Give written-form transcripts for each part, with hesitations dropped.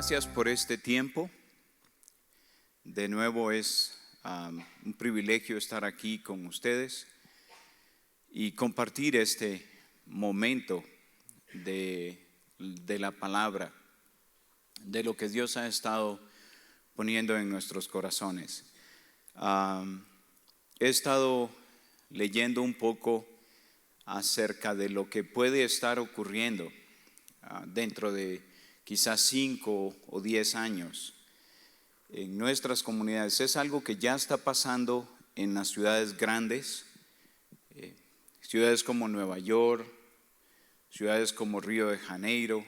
Gracias por este tiempo. De nuevo es un privilegio estar aquí con ustedes y compartir este momento de la palabra, de lo que Dios ha estado poniendo en nuestros corazones. He estado leyendo un poco acerca de lo que puede estar ocurriendo dentro de quizás 5 o 10 años en nuestras comunidades. Es algo que ya está pasando en las ciudades grandes, ciudades como Nueva York, ciudades como Río de Janeiro,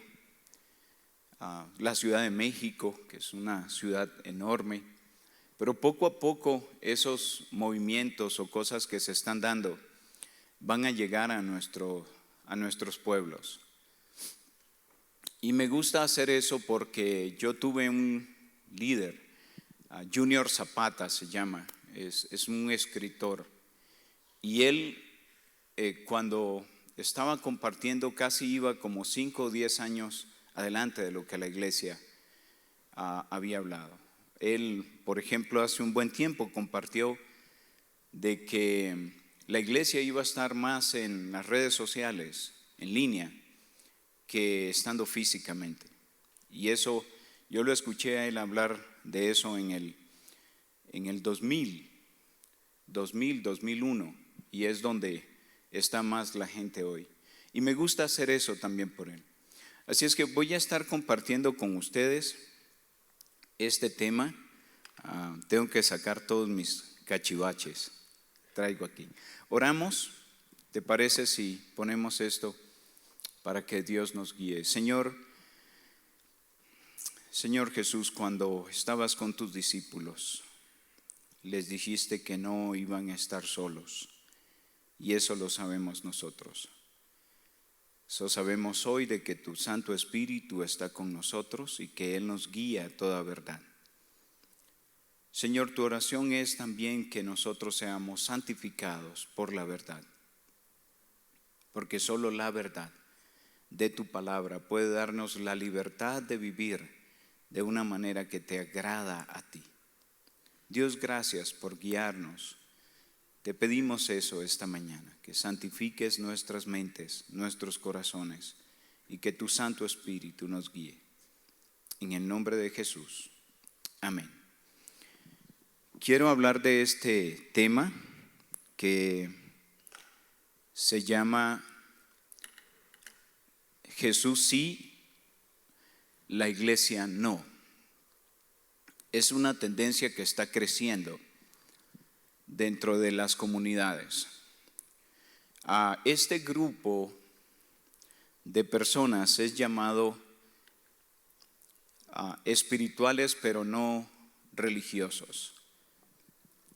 la Ciudad de México, que es una ciudad enorme. Pero poco a poco esos movimientos o cosas que se están dando van a llegar a nuestros pueblos. Y me gusta hacer eso porque yo tuve un líder, Junior Zapata se llama, es un escritor. Y él cuando estaba compartiendo casi iba como 5 o 10 años adelante de lo que la iglesia había hablado. Él, por ejemplo, hace un buen tiempo compartió de que la iglesia iba a estar más en las redes sociales, en línea, que estando físicamente. Y eso, yo lo escuché a él hablar de eso en el 2001, y es donde está más la gente hoy. Y me gusta hacer eso también por él. Así es que voy a estar compartiendo con ustedes este tema. Tengo que sacar todos mis cachivaches. Traigo aquí. Oramos. ¿Te parece si ponemos esto para que Dios nos guíe? Señor Jesús, cuando estabas con tus discípulos, les dijiste que no iban a estar solos. Y eso lo sabemos nosotros. Eso sabemos hoy de que tu Santo Espíritu está con nosotros y que Él nos guía a toda verdad. Señor, tu oración es también que nosotros seamos santificados por la verdad. Porque solo la verdad de tu palabra puede darnos la libertad de vivir de una manera que te agrada a ti. Dios, gracias por guiarnos. Te pedimos eso esta mañana, que santifiques nuestras mentes, nuestros corazones y que tu Santo Espíritu nos guíe. En el nombre de Jesús. Amén. Quiero hablar de este tema que se llama Jesús sí, la iglesia no. Es una tendencia que está creciendo dentro de las comunidades. Este grupo de personas es llamado espirituales pero no religiosos.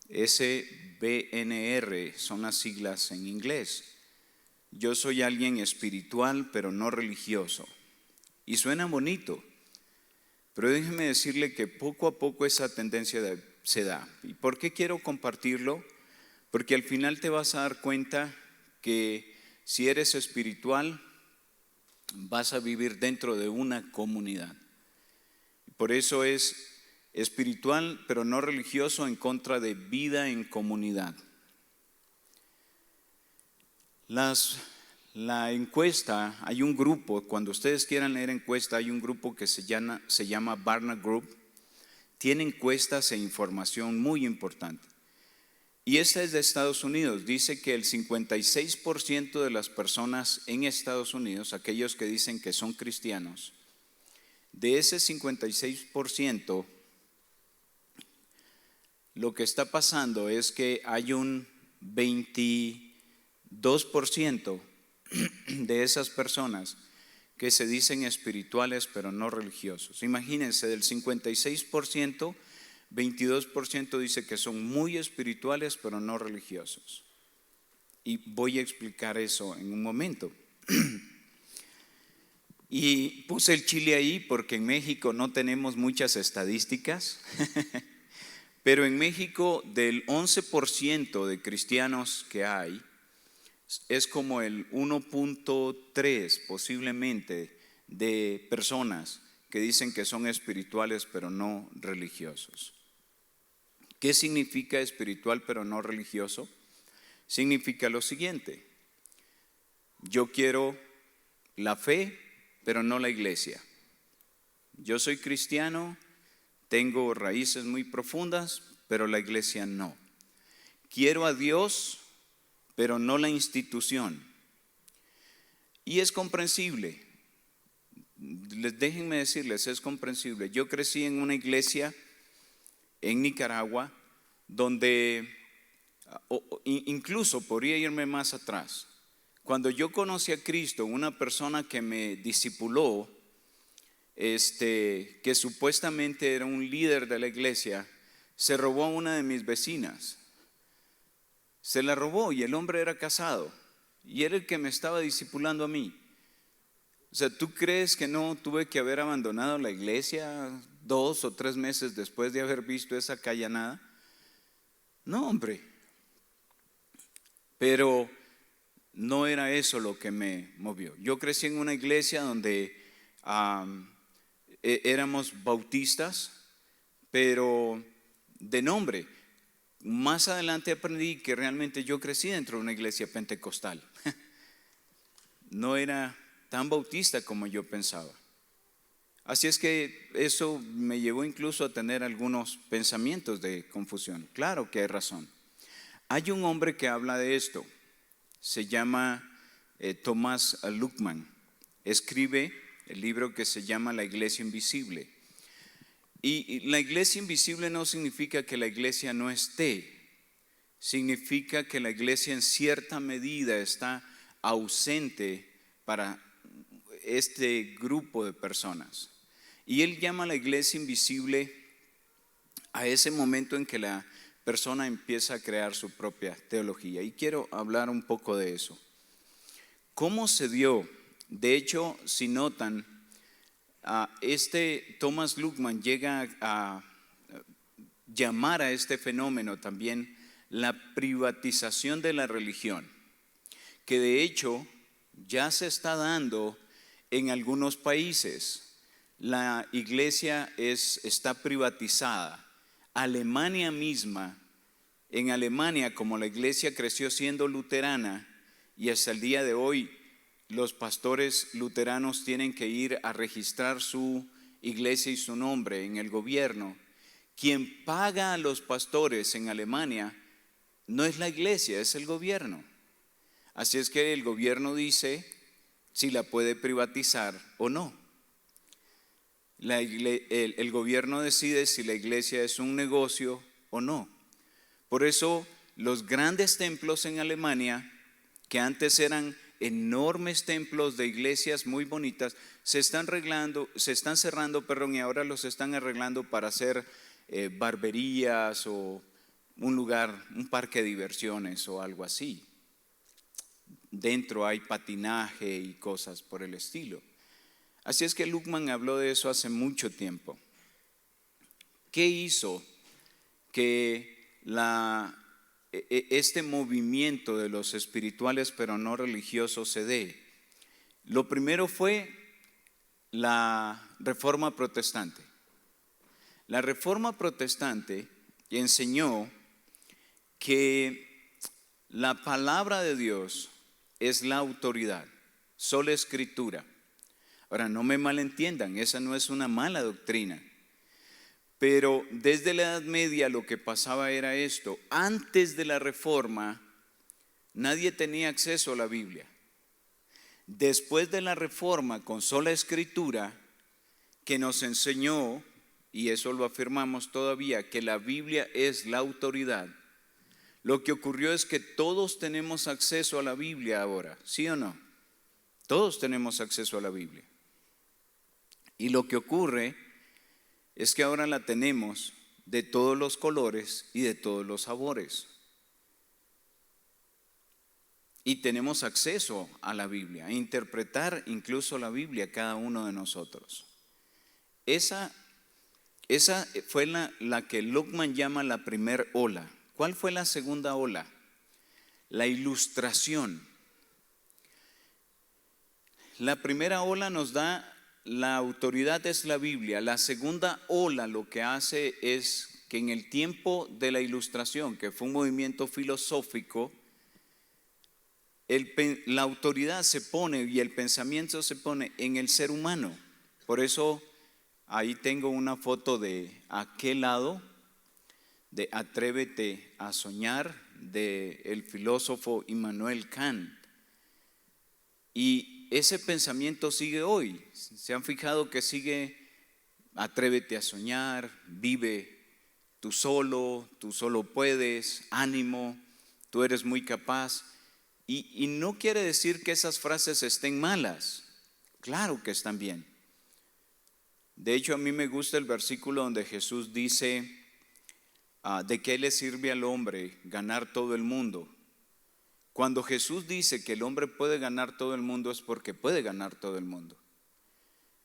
SBNR son las siglas en inglés. Yo soy alguien espiritual pero no religioso. Y suena bonito, pero déjeme decirle que poco a poco esa tendencia se da. ¿Y por qué quiero compartirlo? Porque al final te vas a dar cuenta que si eres espiritual, vas a vivir dentro de una comunidad. Por eso es espiritual, pero no religioso, en contra de vida en comunidad. La encuesta, hay un grupo, cuando ustedes quieran leer encuesta, hay un grupo que se llama Barna Group. Tiene encuestas e información muy importante. Y esta es de Estados Unidos. Dice que el 56% de las personas en Estados Unidos, aquellos que dicen que son cristianos, de ese 56%, lo que está pasando es que hay un 22% de esas personas que se dicen espirituales pero no religiosos. Imagínense, del 56%, 22% dice que son muy espirituales pero no religiosos. Y voy a explicar eso en un momento. Y puse el chile ahí porque en México no tenemos muchas estadísticas, pero en México del 11% de cristianos que hay, es como el 1.3 posiblemente de personas que dicen que son espirituales pero no religiosos. ¿Qué significa espiritual pero no religioso? Significa lo siguiente: yo quiero la fe pero no la iglesia. Yo soy cristiano, tengo raíces muy profundas, pero la iglesia no. Quiero a Dios, pero no la institución. Y es comprensible. Déjenme decirles, es comprensible. Yo crecí en una iglesia en Nicaragua donde, incluso podría irme más atrás. Cuando yo conocí a Cristo, una persona que me discipuló, que supuestamente era un líder de la iglesia, se robó a una de mis vecinas. Se la robó y el hombre era casado y era el que me estaba discipulando a mí. O sea, ¿tú crees que no tuve que haber abandonado la iglesia 2 o 3 meses después de haber visto esa callanada? No, hombre. Pero no era eso lo que me movió. Yo crecí en una iglesia donde éramos bautistas, pero de nombre. Más adelante aprendí que realmente yo crecí dentro de una iglesia pentecostal. No era tan bautista como yo pensaba. Así es que eso me llevó incluso a tener algunos pensamientos de confusión. Claro que hay razón. Hay un hombre que habla de esto. Se llama Thomas Luckman. Escribe el libro que se llama La Iglesia Invisible. Y la iglesia invisible no significa que la iglesia no esté. Significa que la iglesia en cierta medida está ausente para este grupo de personas. Y él llama a la iglesia invisible a ese momento en que la persona empieza a crear su propia teología. Y quiero hablar un poco de eso. ¿Cómo se dio? De hecho, si notan, Thomas Luckman llega a llamar a este fenómeno también la privatización de la religión, que de hecho ya se está dando en algunos países. La iglesia está privatizada. Alemania misma, en Alemania, como la iglesia creció siendo luterana y hasta el día de hoy los pastores luteranos tienen que ir a registrar su iglesia y su nombre en el gobierno, quien paga a los pastores en Alemania no es la iglesia, es el gobierno. Así es que el gobierno dice si la puede privatizar o no. El gobierno decide si la iglesia es un negocio o no. Por eso los grandes templos en Alemania, que antes eran enormes templos de iglesias muy bonitas, se están cerrando, y ahora los están arreglando para hacer barberías o un parque de diversiones o algo así. Dentro hay patinaje y cosas por el estilo. Así es que Luckman habló de eso hace mucho tiempo. ¿Qué hizo que este movimiento de los espirituales pero no religiosos se dé? Lo primero fue la Reforma Protestante. La Reforma Protestante enseñó que la palabra de Dios es la autoridad, sola escritura. Ahora, no me malentiendan, esa no es una mala doctrina. Pero desde la Edad Media lo que pasaba era esto. Antes de la Reforma, nadie tenía acceso a la Biblia. Después de la Reforma, con sola escritura, que nos enseñó, y eso lo afirmamos todavía, que la Biblia es la autoridad, lo que ocurrió es que todos tenemos acceso a la Biblia ahora, ¿sí o no? Todos tenemos acceso a la Biblia. Y lo que ocurre es que ahora la tenemos de todos los colores y de todos los sabores. Y tenemos acceso a la Biblia, a interpretar incluso la Biblia cada uno de nosotros. Esa fue la que Luckman llama la primer ola. ¿Cuál fue la segunda ola? La Ilustración. La primera ola nos da la autoridad es la Biblia. La segunda ola lo que hace es que en el tiempo de la Ilustración, que fue un movimiento filosófico, la autoridad se pone y el pensamiento se pone en el ser humano. Por eso ahí tengo una foto de aquel lado, de Atrévete a soñar, del filósofo Immanuel Kant. Y ese pensamiento sigue hoy. ¿Se han fijado que sigue? Atrévete a soñar, vive tú solo puedes, ánimo, tú eres muy capaz. Y no quiere decir que esas frases estén malas, claro que están bien. De hecho, a mí me gusta el versículo donde Jesús dice, ¿de qué le sirve al hombre ganar todo el mundo? Cuando Jesús dice que el hombre puede ganar todo el mundo es porque puede ganar todo el mundo.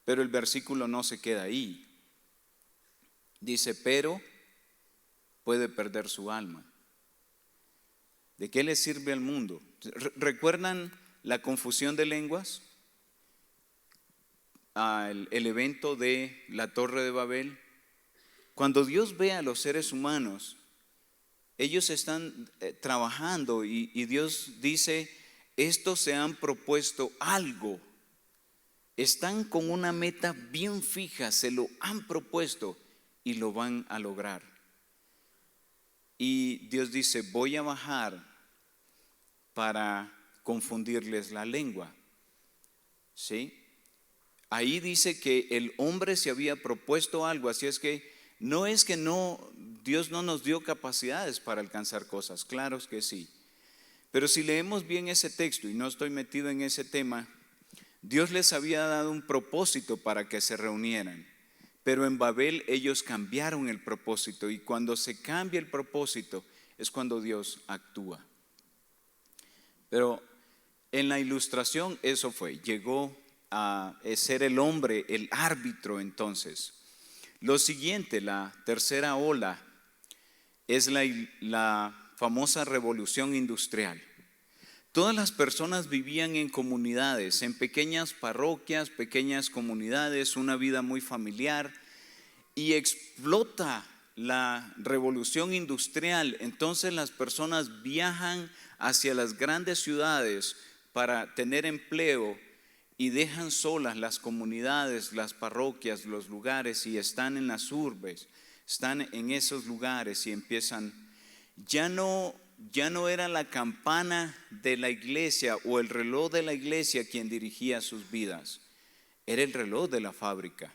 Pero el versículo no se queda ahí. Dice, pero puede perder su alma. ¿De qué le sirve al mundo? ¿Recuerdan la confusión de lenguas? El evento de la Torre de Babel. Cuando Dios ve a los seres humanos, ellos están trabajando y Dios dice, estos se han propuesto algo. Están con una meta bien fija, se lo han propuesto y lo van a lograr. Y Dios dice, voy a bajar para confundirles la lengua. ¿Sí? Ahí dice que el hombre se había propuesto algo, así es que Dios no nos dio capacidades para alcanzar cosas, claro que sí. Pero si leemos bien ese texto, y no estoy metido en ese tema, Dios les había dado un propósito para que se reunieran. Pero en Babel ellos cambiaron el propósito y cuando se cambia el propósito es cuando Dios actúa. Pero en la Ilustración eso fue, llegó a ser el hombre el árbitro entonces. Lo siguiente, la tercera ola, es la famosa revolución industrial. Todas las personas vivían en comunidades, en pequeñas parroquias, pequeñas comunidades, una vida muy familiar, y explota la revolución industrial. Entonces las personas viajan hacia las grandes ciudades para tener empleo y dejan solas las comunidades, las parroquias, los lugares y están en las urbes, están en esos lugares y empiezan, ya no era la campana de la iglesia o el reloj de la iglesia quien dirigía sus vidas, era el reloj de la fábrica.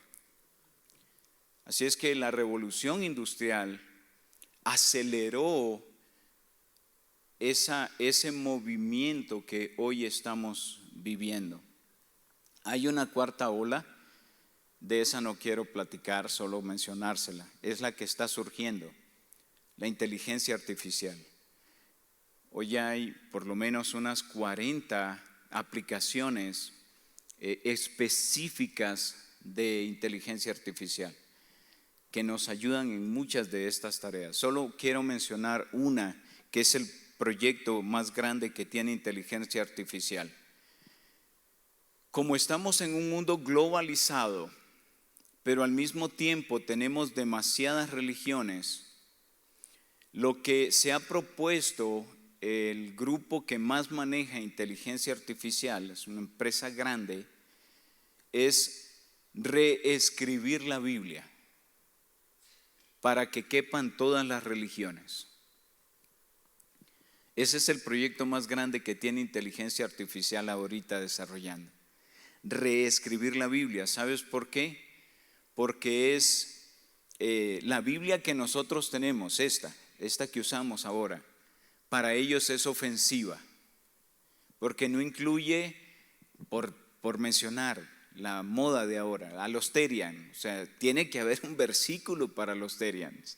Así es que la revolución industrial aceleró ese movimiento que hoy estamos viviendo. Hay una cuarta ola, de esa no quiero platicar, solo mencionársela, es la que está surgiendo, la inteligencia artificial. Hoy hay por lo menos unas 40 aplicaciones específicas de inteligencia artificial que nos ayudan en muchas de estas tareas. Solo quiero mencionar una, que es el proyecto más grande que tiene inteligencia artificial. Como estamos en un mundo globalizado, pero al mismo tiempo tenemos demasiadas religiones, lo que se ha propuesto el grupo que más maneja inteligencia artificial, es una empresa grande, es reescribir la Biblia para que quepan todas las religiones. Ese es el proyecto más grande que tiene inteligencia artificial ahorita desarrollando. Reescribir la Biblia. ¿Sabes por qué? Porque es la Biblia que nosotros tenemos, esta que usamos ahora, para ellos es ofensiva, porque no incluye, por mencionar, la moda de ahora, a los Terian. O sea, tiene que haber un versículo para los Terians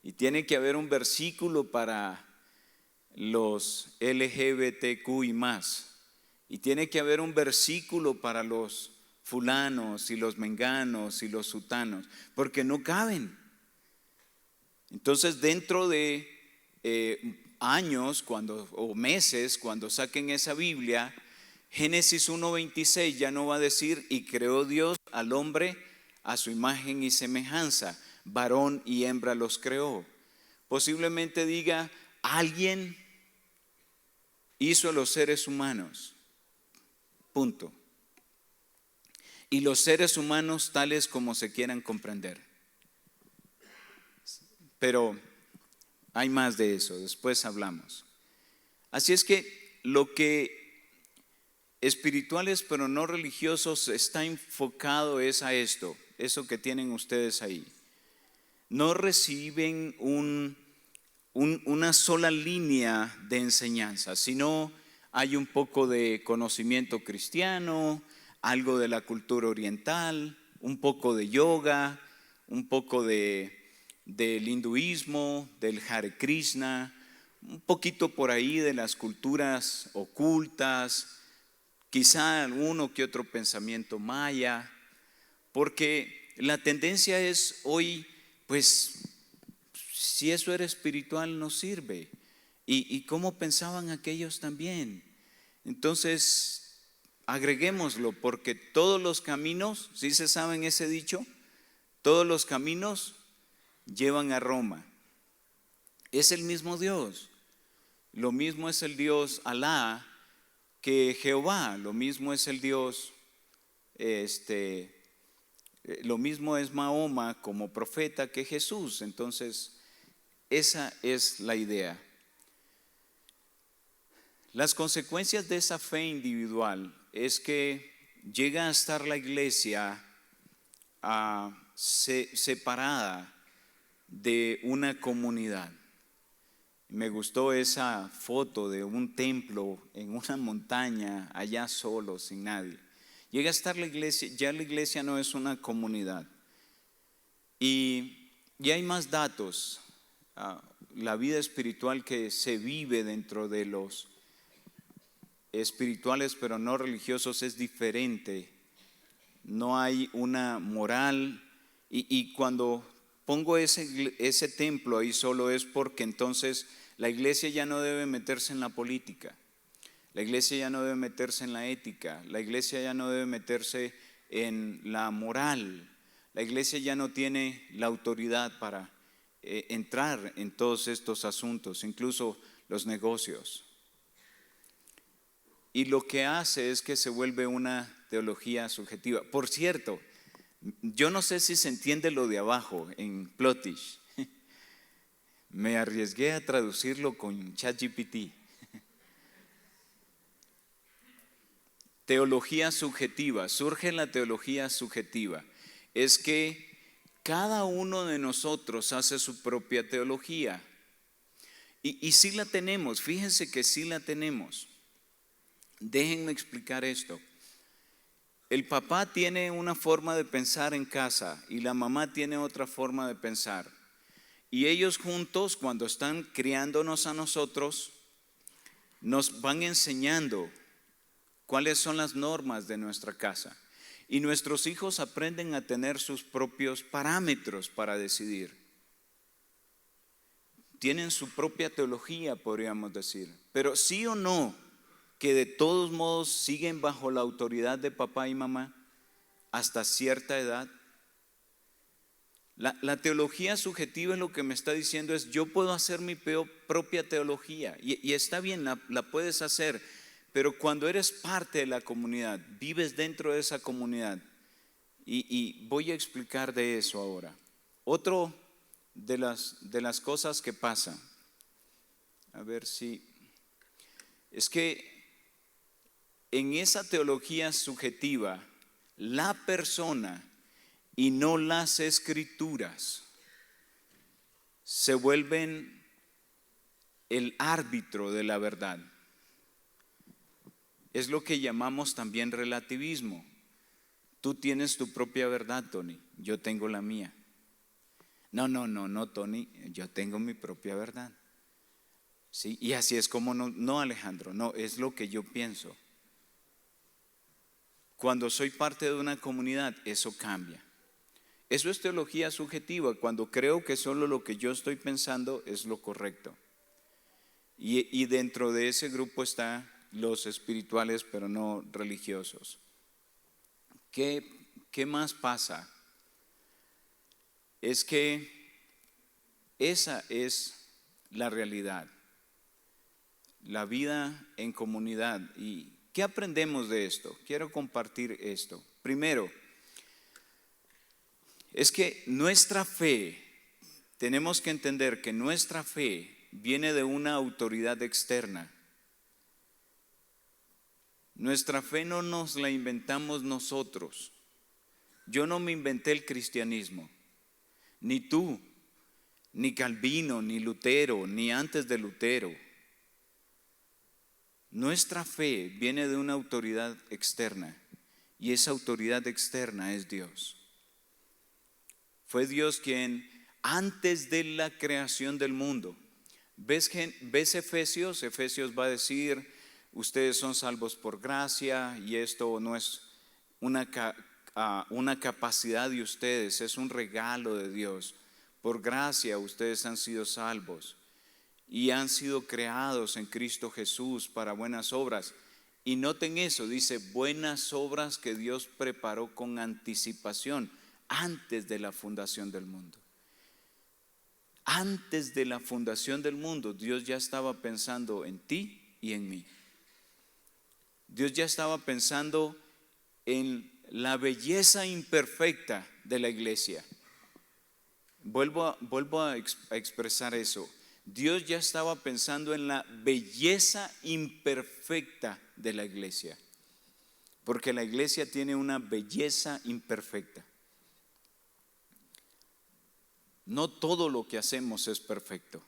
y tiene que haber un versículo para los LGBTQ y más. Y tiene que haber un versículo para los fulanos y los menganos y los sutanos, porque no caben. Entonces, dentro de años o meses, cuando saquen esa Biblia, Génesis 1:26 ya no va a decir y creó Dios al hombre a su imagen y semejanza, varón y hembra los creó. Posiblemente diga, alguien hizo a los seres humanos, punto. Y los seres humanos tales como se quieran comprender. Pero hay más de eso, después hablamos. Así es que lo que espirituales pero no religiosos está enfocado es a esto, eso que tienen ustedes ahí. No reciben una sola línea de enseñanza, sino hay un poco de conocimiento cristiano, algo de la cultura oriental, un poco de yoga, un poco del hinduismo, del Hare Krishna, un poquito por ahí de las culturas ocultas, quizá uno que otro pensamiento maya, porque la tendencia es hoy, pues, si eso era espiritual no sirve. ¿Y cómo pensaban aquellos también? Entonces, agreguémoslo, porque todos los caminos, ¿sí se saben ese dicho? Todos los caminos llevan a Roma. Es el mismo Dios. Lo mismo es el Dios Alá que Jehová. Lo mismo es el Dios, lo mismo es Mahoma como profeta que Jesús. Entonces, esa es la idea. Las consecuencias de esa fe individual es que llega a estar la iglesia separada de una comunidad. Me gustó esa foto de un templo en una montaña, allá solo, sin nadie. Llega a estar la iglesia, ya la iglesia no es una comunidad. Y hay más datos. La vida espiritual que se vive dentro de los espirituales pero no religiosos es diferente. No hay una moral. Y cuando pongo ese templo ahí solo es porque entonces la iglesia ya no debe meterse en la política, la iglesia ya no debe meterse en la ética, la iglesia ya no debe meterse en la moral, la iglesia ya no tiene la autoridad para entrar en todos estos asuntos, incluso los negocios. Y lo que hace es que se vuelve una teología subjetiva. Por cierto, yo no sé si se entiende lo de abajo en Plotish. Me arriesgué a traducirlo con ChatGPT. Teología subjetiva. Surge la teología subjetiva. Es que cada uno de nosotros hace su propia teología. Y sí la tenemos, fíjense que sí la tenemos. Déjenme explicar esto. El papá tiene una forma de pensar en casa y la mamá tiene otra forma de pensar. Y ellos juntos, cuando están criándonos a nosotros, nos van enseñando cuáles son las normas de nuestra casa. Y nuestros hijos aprenden a tener sus propios parámetros para decidir. Tienen su propia teología, podríamos decir. Pero sí o no, que de todos modos siguen bajo la autoridad de papá y mamá hasta cierta edad. La teología subjetiva es lo que me está diciendo es yo puedo hacer mi propia teología y está bien, la puedes hacer, pero cuando eres parte de la comunidad, vives dentro de esa comunidad y voy a explicar de eso ahora. Otro de las cosas que pasa, a ver si, es que en esa teología subjetiva, la persona y no las escrituras se vuelven el árbitro de la verdad. Es lo que llamamos también relativismo. Tú tienes tu propia verdad, Tony, yo tengo la mía. No, Tony, yo tengo mi propia verdad. ¿Sí? Y así es como no, Alejandro, no, es lo que yo pienso. Cuando soy parte de una comunidad, eso cambia. Eso es teología subjetiva, cuando creo que solo lo que yo estoy pensando es lo correcto. Y dentro de ese grupo están los espirituales, pero no religiosos. ¿Qué ¿qué más pasa? Es que esa es la realidad, la vida en comunidad. ¿Y qué aprendemos de esto? Quiero compartir esto. Primero, es que nuestra fe, tenemos que entender que nuestra fe viene de una autoridad externa. Nuestra fe no nos la inventamos nosotros. Yo no me inventé el cristianismo, ni tú, ni Calvino, ni Lutero, ni antes de Lutero. Nuestra fe viene de una autoridad externa, y esa autoridad externa es Dios. Fue Dios quien, antes de la creación del mundo, ¿ves Efesios? Efesios va a decir: ustedes son salvos por gracia, y esto no es una capacidad de ustedes, es un regalo de Dios. Por gracia ustedes han sido salvos y han sido creados en Cristo Jesús para buenas obras. Y noten eso, dice: buenas obras que Dios preparó con anticipación antes de la fundación del mundo. Antes de la fundación del mundo, Dios ya estaba pensando en ti y en mí. Dios ya estaba pensando en la belleza imperfecta de la iglesia. Vuelvo a expresar eso. Dios ya estaba pensando en la belleza imperfecta de la iglesia, porque la iglesia tiene una belleza imperfecta. No todo lo que hacemos es perfecto,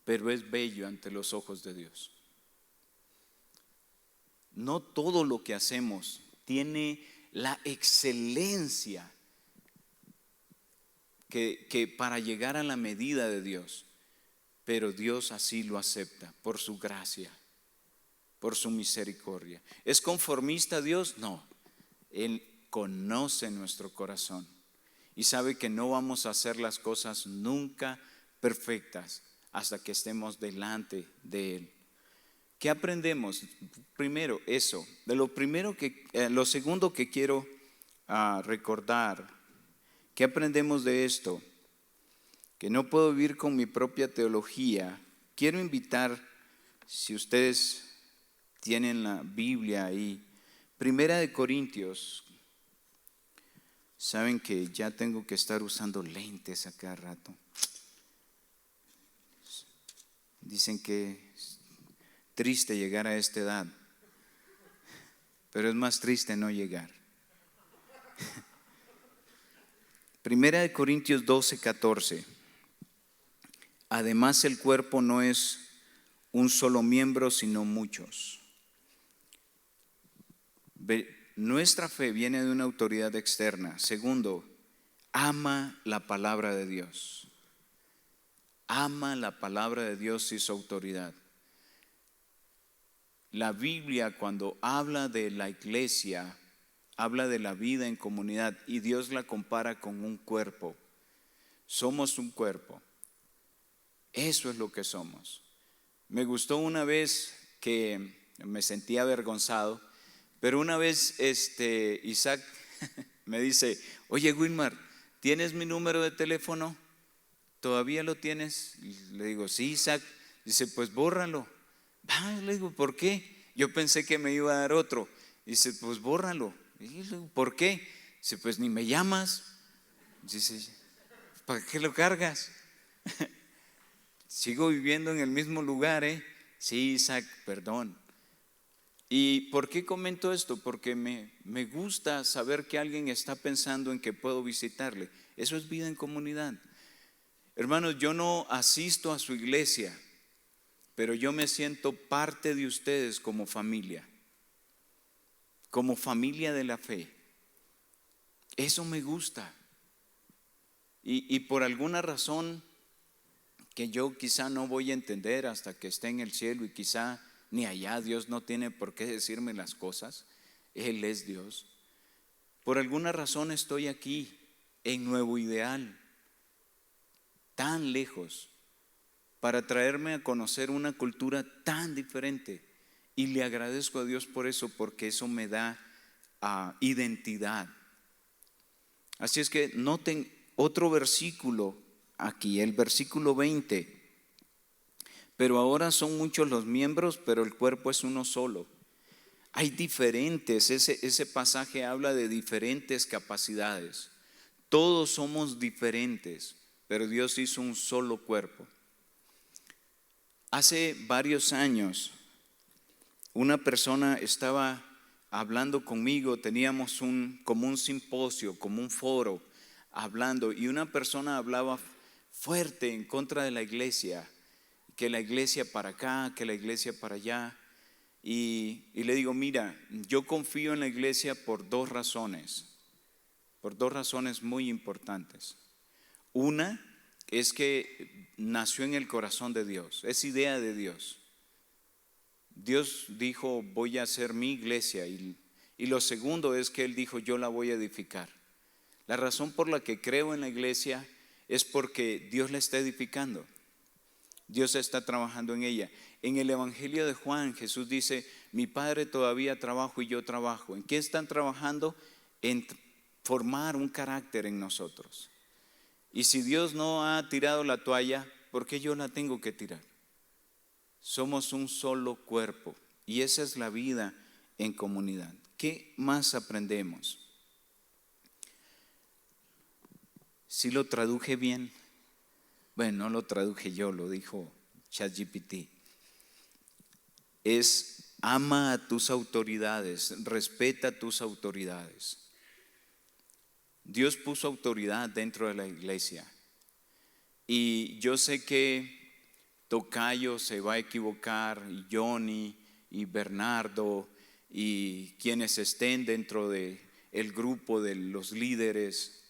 pero es bello ante los ojos de Dios. No todo lo que hacemos tiene la excelencia que para llegar a la medida de Dios, pero Dios así lo acepta por su gracia, por su misericordia. ¿Es conformista Dios? No. Él conoce nuestro corazón y sabe que no vamos a hacer las cosas nunca perfectas hasta que estemos delante de Él. ¿Qué aprendemos? Primero, eso. Lo segundo que quiero recordar, ¿qué aprendemos de esto? Que no puedo vivir con mi propia teología. Quiero invitar, si ustedes tienen la Biblia ahí, Primera de Corintios. Saben que ya tengo que estar usando lentes a cada rato. Dicen que es triste llegar a esta edad, pero es más triste no llegar. Primera de Corintios 12:14. Además, el cuerpo no es un solo miembro, sino muchos. Nuestra fe viene de una autoridad externa. Segundo, ama la palabra de Dios. Ama la palabra de Dios y su autoridad. La Biblia, cuando habla de la iglesia, habla de la vida en comunidad, y Dios la compara con un cuerpo. Somos un cuerpo. Eso es lo que somos. Me gustó una vez, que me sentía avergonzado, pero una vez Isaac me dice: oye, Wilmar, ¿tienes mi número de teléfono? ¿Todavía lo tienes? Y le digo: sí, Isaac. Dice: pues bórralo. Le digo: ¿por qué? Yo pensé que me iba a dar otro. Dice: pues bórralo. Y le digo: ¿por qué? Dice: pues ni me llamas. Dice: ¿para qué lo cargas? Sigo viviendo en el mismo lugar, ¿eh? Sí, Isaac, perdón. ¿Y por qué comento esto? Porque me gusta saber que alguien está pensando en que puedo visitarle. Eso es vida en comunidad. Hermanos, yo no asisto a su iglesia, pero yo me siento parte de ustedes como familia de la fe. Eso me gusta. Y por alguna razón que yo quizá no voy a entender hasta que esté en el cielo, y quizá ni allá, Dios no tiene por qué decirme las cosas. Él es Dios. Por alguna razón estoy aquí en Nuevo Ideal, tan lejos, para traerme a conocer una cultura tan diferente, y le agradezco a Dios por eso, porque eso me da identidad. Así es que noten otro versículo aquí, el versículo 20. Pero ahora son muchos los miembros, pero el cuerpo es uno solo. Hay diferentes, ese pasaje habla de diferentes capacidades. Todos somos diferentes, pero Dios hizo un solo cuerpo. Hace varios años, una persona estaba hablando conmigo, teníamos como un simposio, como un foro, hablando, y una persona hablaba fuerte en contra de la iglesia, que la iglesia para acá, que la iglesia para allá. Y le digo, mira, yo confío en la iglesia por dos razones muy importantes. Una es que nació en el corazón de Dios, es idea de Dios. Dios dijo, voy a hacer mi iglesia, y lo segundo es que Él dijo, yo la voy a edificar. La razón por la que creo en la iglesia es porque Dios la está edificando. Dios está trabajando en ella. En el Evangelio de Juan, Jesús dice, mi Padre todavía trabaja y yo trabajo. ¿En qué están trabajando? En formar un carácter en nosotros. Y si Dios no ha tirado la toalla, ¿por qué yo la tengo que tirar? Somos un solo cuerpo y esa es la vida en comunidad. ¿Qué más aprendemos? ¿Sí lo traduje bien? Bueno, no lo traduje yo, lo dijo ChatGPT. Es ama a tus autoridades, respeta a tus autoridades. Dios puso autoridad dentro de la iglesia. Y yo sé que Tocayo se va a equivocar, y Johnny y Bernardo y quienes estén dentro de el grupo de los líderes.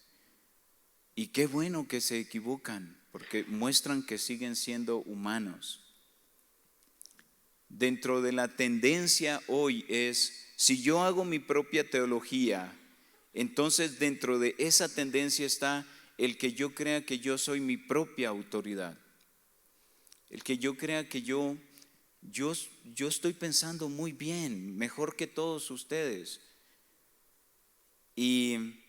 Y qué bueno que se equivocan, porque muestran que siguen siendo humanos. Dentro de la tendencia hoy es, si yo hago mi propia teología, entonces dentro de esa tendencia está el que yo crea que yo soy mi propia autoridad. El que yo crea que yo estoy pensando muy bien, mejor que todos ustedes. Y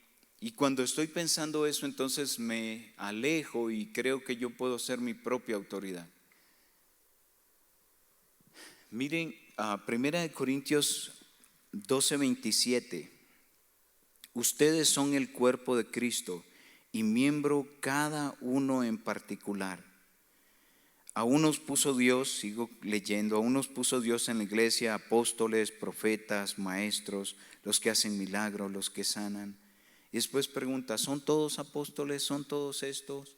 cuando estoy pensando eso, entonces me alejo y creo que yo puedo ser mi propia autoridad. Miren, 1 Corintios 12:27. Ustedes son el cuerpo de Cristo y miembro cada uno en particular. A unos puso Dios, sigo leyendo, a unos puso Dios en la iglesia, apóstoles, profetas, maestros, los que hacen milagros, los que sanan. Y después pregunta, ¿son todos apóstoles? ¿Son todos estos?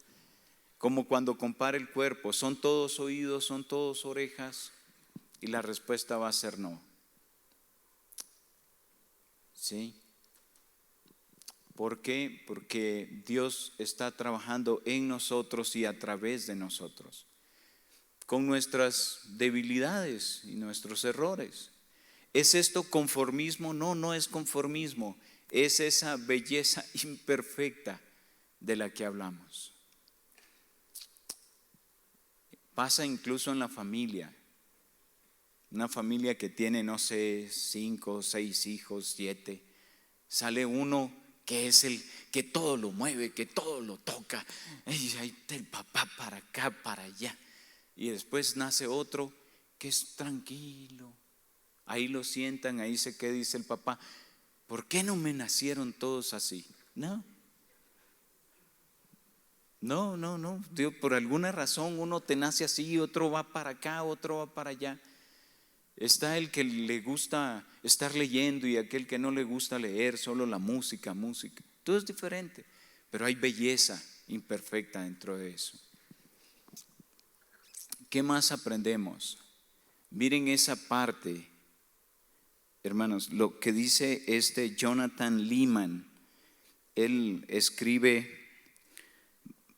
Como cuando compara el cuerpo, ¿son todos oídos? ¿Son todos orejas? Y la respuesta va a ser no. ¿Sí? ¿Por qué? Porque Dios está trabajando en nosotros y a través de nosotros, con nuestras debilidades y nuestros errores. ¿Es esto conformismo? No, no es conformismo. Es esa belleza imperfecta de la que hablamos. Pasa incluso en la familia. Una familia que tiene, no sé, 5, 6 hijos, 7. Sale uno que es el que todo lo mueve, que todo lo toca. Y ahí está el papá para acá, para allá. Y después nace otro que es tranquilo. Ahí lo sientan, ahí se queda, dice el papá, ¿por qué no me nacieron todos así? No. Dios, por alguna razón uno te nace así, otro va para acá, otro va para allá. Está el que le gusta estar leyendo y aquel que no le gusta leer, solo la música. Todo es diferente, pero hay belleza imperfecta dentro de eso. ¿Qué más aprendemos? Miren esa parte, hermanos, lo que dice Jonathan Leeman. Él escribe,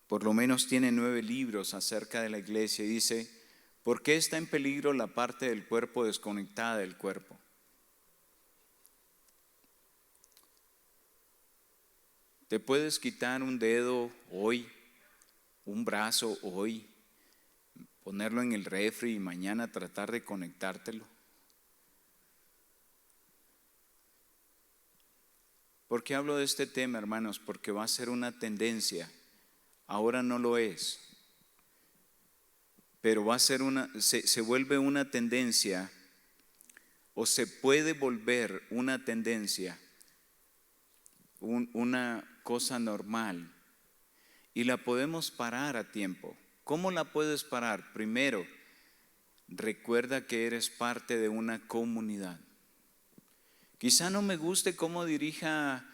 por lo menos tiene 9 libros acerca de la iglesia, y dice, ¿por qué está en peligro la parte del cuerpo desconectada del cuerpo? Te puedes quitar un dedo hoy, un brazo hoy, ponerlo en el refri y mañana tratar de conectártelo. ¿Por qué hablo de este tema, hermanos? Porque va a ser una tendencia. Ahora no lo es, pero va a ser se vuelve una tendencia, o se puede volver una tendencia, una cosa normal, y la podemos parar a tiempo. ¿Cómo la puedes parar? Primero, recuerda que eres parte de una comunidad. Quizá no me guste cómo dirija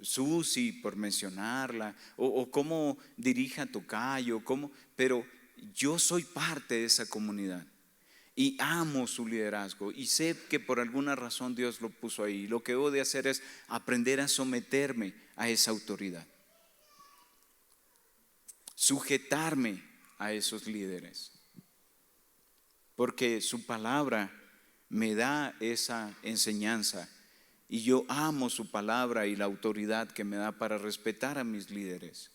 Susi, por mencionarla, o cómo dirija Tocayo, pero yo soy parte de esa comunidad y amo su liderazgo y sé que por alguna razón Dios lo puso ahí. Lo que debo de hacer es aprender a someterme a esa autoridad, sujetarme a esos líderes, porque su palabra me da esa enseñanza y yo amo su palabra y la autoridad que me da para respetar a mis líderes.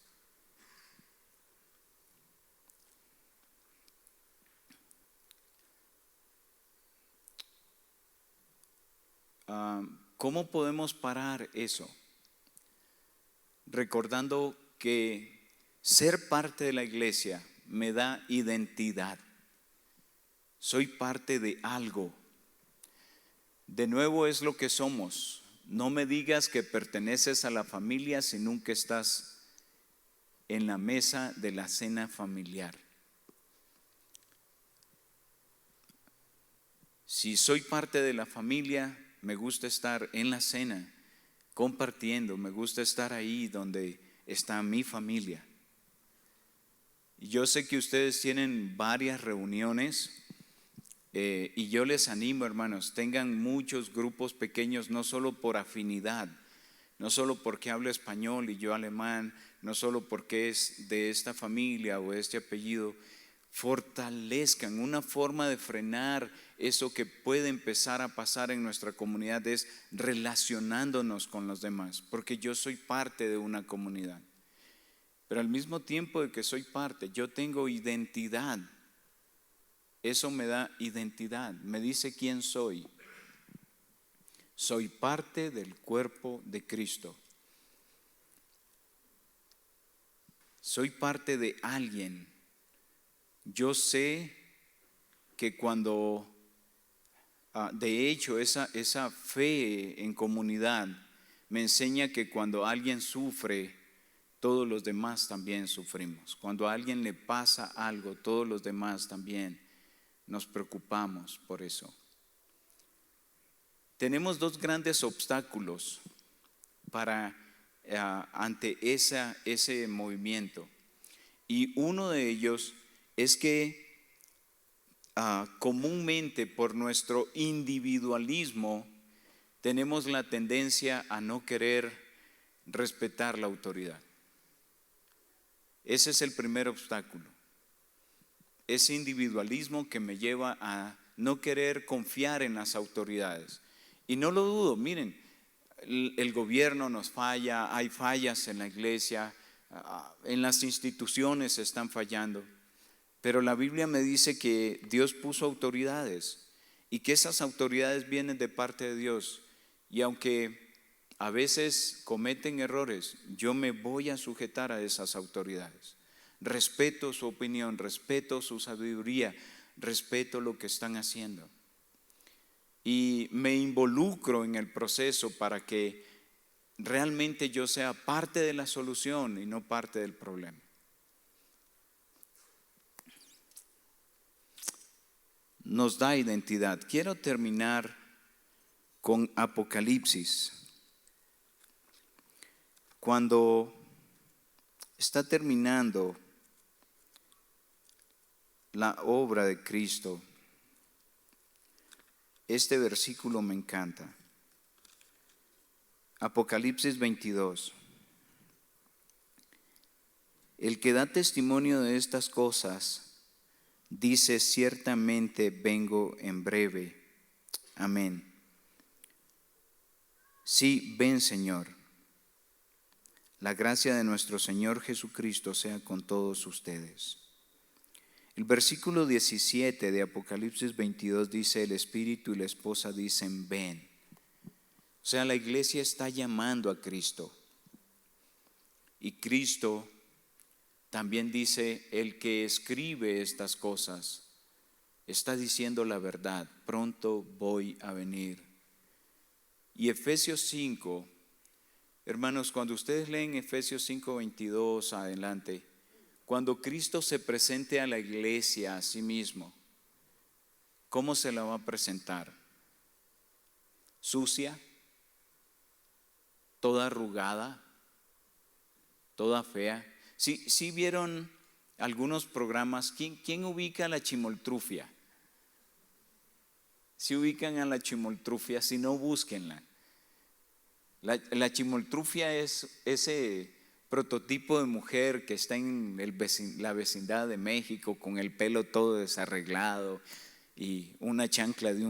¿Cómo podemos parar eso? Recordando que ser parte de la iglesia me da identidad. Soy parte de algo. De nuevo es lo que somos. No me digas que perteneces a la familia si nunca estás en la mesa de la cena familiar. Si soy parte de la familia, me gusta estar en la cena, compartiendo, me gusta estar ahí donde está mi familia. Y yo sé que ustedes tienen varias reuniones. Y yo les animo, hermanos, tengan muchos grupos pequeños, no solo por afinidad, no solo porque hablo español y yo alemán, no solo porque es de esta familia o este apellido. Fortalezcan. Una forma de frenar eso que puede empezar a pasar en nuestra comunidad es relacionándonos con los demás, porque yo soy parte de una comunidad, pero al mismo tiempo de que soy parte, yo tengo identidad. Eso me da identidad, me dice quién soy. Soy parte del cuerpo de Cristo. Soy parte de alguien. Yo sé que cuando, de hecho, esa fe en comunidad me enseña que cuando alguien sufre, todos los demás también sufrimos. Cuando a alguien le pasa algo, todos los demás también nos preocupamos por eso. Tenemos dos grandes obstáculos ante ese movimiento, y uno de ellos es que comúnmente por nuestro individualismo tenemos la tendencia a no querer respetar la autoridad. Ese es el primer obstáculo. Ese individualismo que me lleva a no querer confiar en las autoridades. Y no lo dudo, miren, el gobierno nos falla, hay fallas en la iglesia, en las instituciones están fallando, pero la Biblia me dice que Dios puso autoridades y que esas autoridades vienen de parte de Dios, y aunque a veces cometen errores, yo me voy a sujetar a esas autoridades. Respeto su opinión, respeto su sabiduría, respeto lo que están haciendo. Y me involucro en el proceso para que realmente yo sea parte de la solución y no parte del problema. Nos da identidad. Quiero terminar con Apocalipsis. Cuando está terminando la obra de Cristo, este versículo me encanta. Apocalipsis 22. El que da testimonio de estas cosas dice: ciertamente vengo en breve. Amén. Sí, ven, Señor. La gracia de nuestro Señor Jesucristo sea con todos ustedes. El versículo 17 de Apocalipsis 22 dice: el Espíritu y la esposa dicen: ven. O sea, la iglesia está llamando a Cristo. Y Cristo también dice, el que escribe estas cosas está diciendo la verdad, pronto voy a venir. Y Efesios 5, hermanos, cuando ustedes leen Efesios 5:22 adelante, cuando Cristo se presente a la iglesia a sí mismo, ¿cómo se la va a presentar? ¿Sucia? ¿Toda arrugada? ¿Toda fea? Sí vieron algunos programas. ¿Quién ubica la chimoltrufia? Si ubican a la chimoltrufia, si no, búsquenla. La chimoltrufia es ese prototipo de mujer que está en la vecindad de México con el pelo todo desarreglado y una chancla de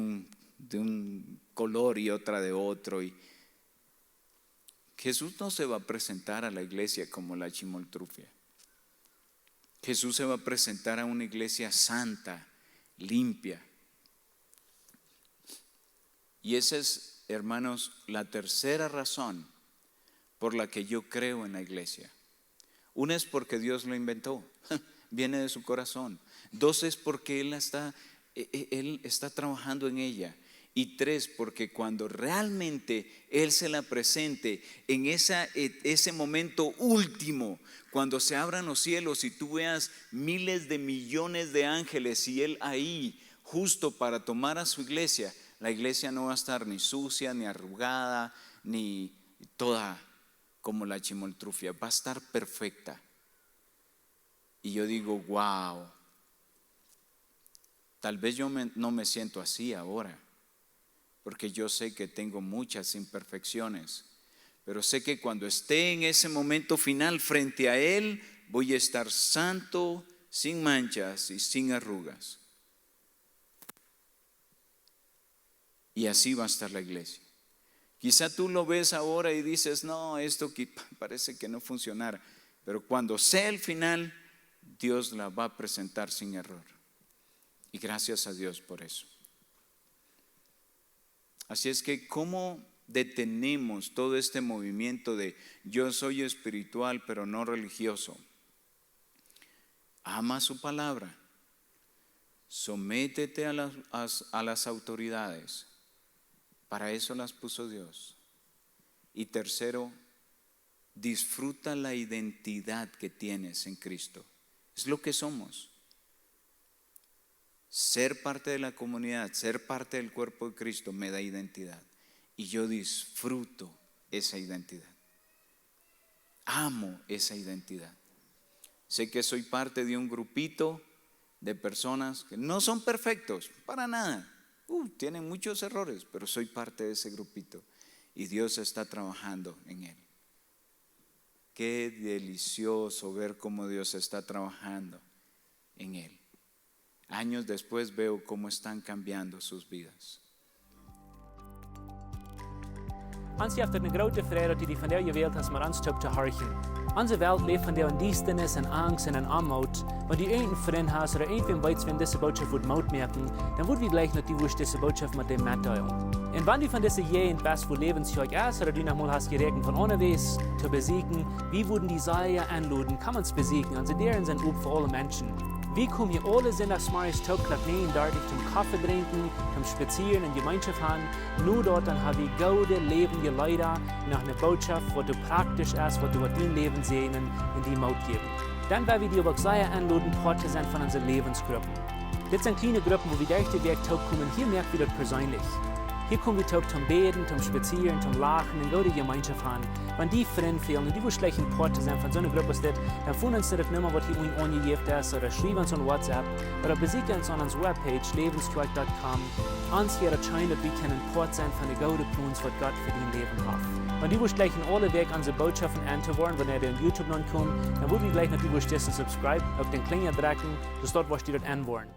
un color y otra de otro. Y Jesús no se va a presentar a la iglesia como la chimoltrufia. Jesús se va a presentar a una iglesia santa, limpia. Y esa es, hermanos, la tercera razón por la que yo creo en la iglesia. Una es porque Dios lo inventó, viene de su corazón. Dos es porque Él está trabajando en ella. Y tres, porque cuando realmente Él se la presente en ese momento último, cuando se abran los cielos y tú veas miles de millones de ángeles y Él ahí justo para tomar a su iglesia, la iglesia no va a estar ni sucia, ni arrugada, ni toda como la chimoltrufia, va a estar perfecta. Y yo digo, wow, tal vez yo no me siento así ahora, porque yo sé que tengo muchas imperfecciones, pero sé que cuando esté en ese momento final frente a Él, voy a estar santo, sin manchas y sin arrugas. Y así va a estar la iglesia. Quizá tú lo ves ahora y dices, no, esto parece que no funcionara, pero cuando sea el final, Dios la va a presentar sin error. Y gracias a Dios por eso. Así es que, ¿cómo detenemos todo este movimiento de yo soy espiritual pero no religioso? Ama su palabra, sométete a las autoridades, para eso las puso Dios. Y tercero, disfruta la identidad que tienes en Cristo, es lo que somos. Ser parte de la comunidad, ser parte del cuerpo de Cristo me da identidad. Y yo disfruto esa identidad. Amo esa identidad. Sé que soy parte de un grupito de personas que no son perfectos, para nada. Tienen muchos errores, pero soy parte de ese grupito. Y Dios está trabajando en él. Qué delicioso ver cómo Dios está trabajando en él. Años después veo cómo están cambiando sus vidas. Ons heeft een grote vrijheid die van der wereld als maar aanstopt te horchen. Onze wereld leeft van der duisternis en angst en armoede. Maar die een vriend has oder een weet wenn diese boodschap wordt mout merken, dan wordt wie gleich nog die woest diese boodschap met dem mitteilen. En wanneer die van deze je in best voor levensjag is, oder die nog mal hast geregen von onderwegs te besiegen, wie würden die Seile anluden, kann man's besiegen, und sie deren sind up für alle Menschen. Wie kommen hier alle Sonntagsmorgens Tag nach 39 zum Kaffee trinken, zum Spazieren in Gemeinschaft haben. Nur dort dann habe ich gute Leben je Leute nach einer Botschaft, wo du praktisch ist, wo du dein Leben sehen in die Maut geben. Dann werden wir dir aber sehr anladen, Part zu sein von unseren Lebensgruppen. Das sind kleine Gruppen, wo wir durch den Weg Tag kommen. Hier merkt wir das persönlich. Hier kommen wir Tag zum Beten, zum Spazieren, zum Lachen, in gute Gemeinschaft haben. Wenn die Freunde fehlen und die wohl schlecht ein Part zu sein von so einer Gruppe ist, dann finden uns das nicht mehr, was hier angegeben ist, oder schreiben uns an WhatsApp, oder besuchen uns an unserer Webpage, lebenstrike.com. Uns hier erscheint, dass wir können Part sein von den guten Plänen, was Gott für dein Leben hat. Wenn die wohl schlecht in alle Weg unsere Botschaften anzuhören, wenn ihr auf YouTube noch kommt, dann würden wir gleich natürlich subscribe auf den Klinger drücken, dass dort was die dort anwollen.